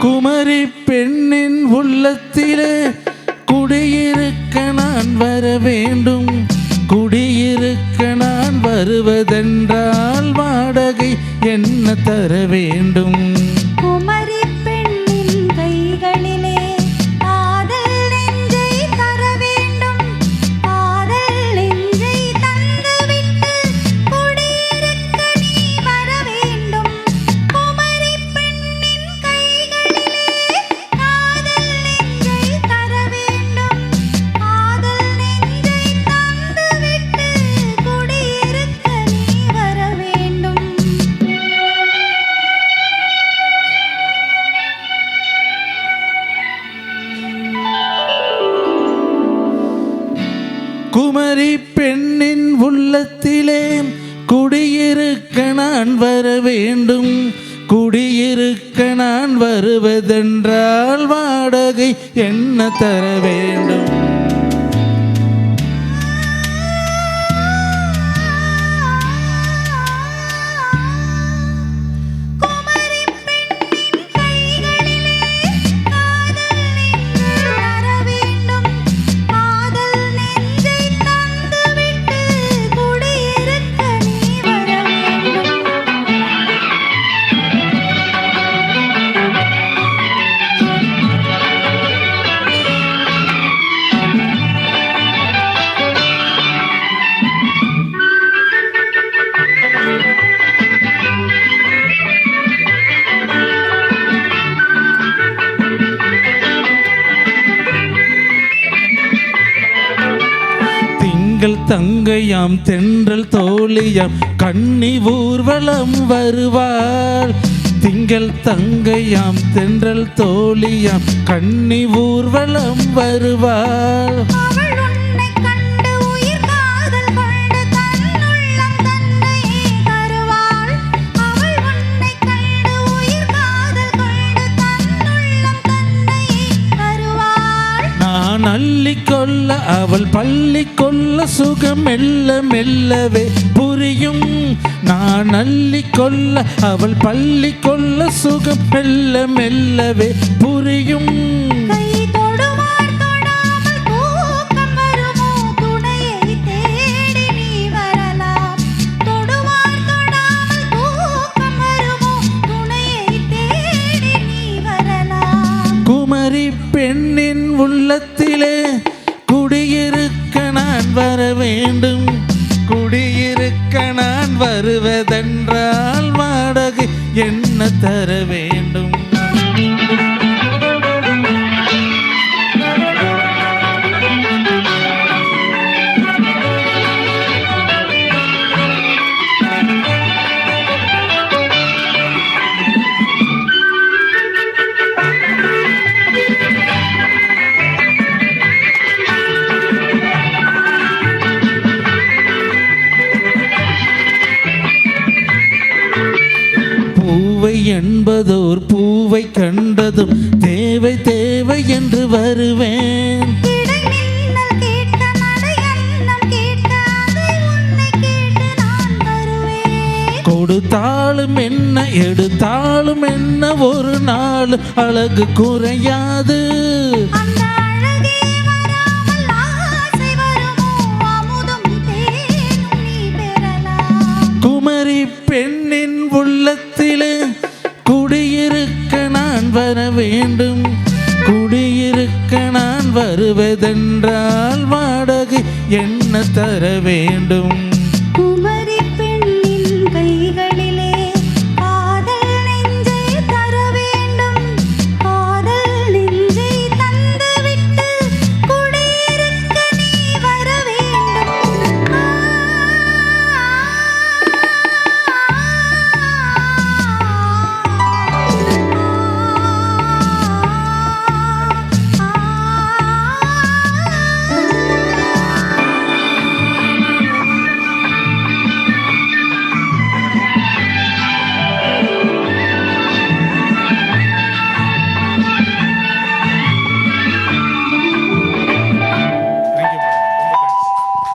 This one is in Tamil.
குமரி பெண்ணின் உள்ளத்திலே குடியிருக்க நான் வர வேண்டும். குடியிருக்க நான் வருவதென்றால் வாடகை என்ன தர வேண்டும்? குமரி பெண்ணின் கைகளிலே காதல் நெஞ்சை தர வேண்டும். காதல் நெஞ்சை தந்துவிட்டு குடியிருக்க நீ வர வேண்டும். குமரி பெண்ணின் கைகளிலே காதல் நெஞ்சை தர வேண்டும். காதல் நெஞ்சை தந்துவிட்டு குடியிருக்க நீ வர வேண்டும். குமரி பெண்ணின் உள்ளத்திலே குடியிருக்க நான் வர வேண்டும். குடியிருக்க நான் வருவதென்றால் வாடகை என்ன தர வேண்டும்? குமரி பெண்ணின் கைகளிலே காதல் நெஞ்சை தர வேண்டும். காதல் நெஞ்சை தந்துவிட்டு குடியிருக்க நீ வர வேண்டும். திங்கள் தங்கையாம் தென்றல் தோழியாம் கன்னி ஊர்வலம் வருவாள். திங்கள் தங்கையாம் தென்றல் தோழியாம் கன்னி ஊர்வலம் வருவாள். அவள் உன்னைக் கண்டு உயிர் காதல் கொண்டு தன்னுள்ளம் தன்னையே தருவாள். அவள் உன்னைக் கண்டு உயிர் காதல் கொண்டு தன்னுள்ளம் தன்னையே தருவாள். நான் அள்ளிக்கொள்ள அவள் பள்ளிக்கொள்ள சுகம் மெல்ல மெல்லவே புரியும். நான் அள்ளிக்கொள்ள அவள் பள்ளிக்கொள்ள சுகம் மெல்ல மெல்லவே புரியும். கை தொடுவார் தொடாமல் தூக்கம் வருமோ? துணையை தேடி நீ வரலாம். தொடுவார் தொடாமல் தூக்கம் வருமோ? துணையை தேடி நீ வரலாம். குமரி பெண்ணின் உள்ளத்திலே குடியிருக்க நான் வர வேண்டும். குடியிருக்க நான் வருவதென்றால் வாடகை என்ன தர வேண்டும்? பூவை என்பதோர் பூவை கண்டதும் தேவை தேவை என்று வருவேன். இடைமின்னல் கேட்க நடையன்னம் கேட்க அதை உன்னை கேட்டு நான் வருவேன். கொடுத்தாலும் என்ன எடுத்தாலும் என்ன ஒரு நாள் அழகு குறையாது. அந்த அழகே வராமல் ஆசை வருமோ? அமுதும் தேனும் நீ பெறலாம். குமரி பெண்ணின் உள்ளத்திலே குடியிருக்க நான் வர வேண்டும். குடியிருக்க நான் வருவதென்றால் வாடகை என்ன தர வேண்டும்?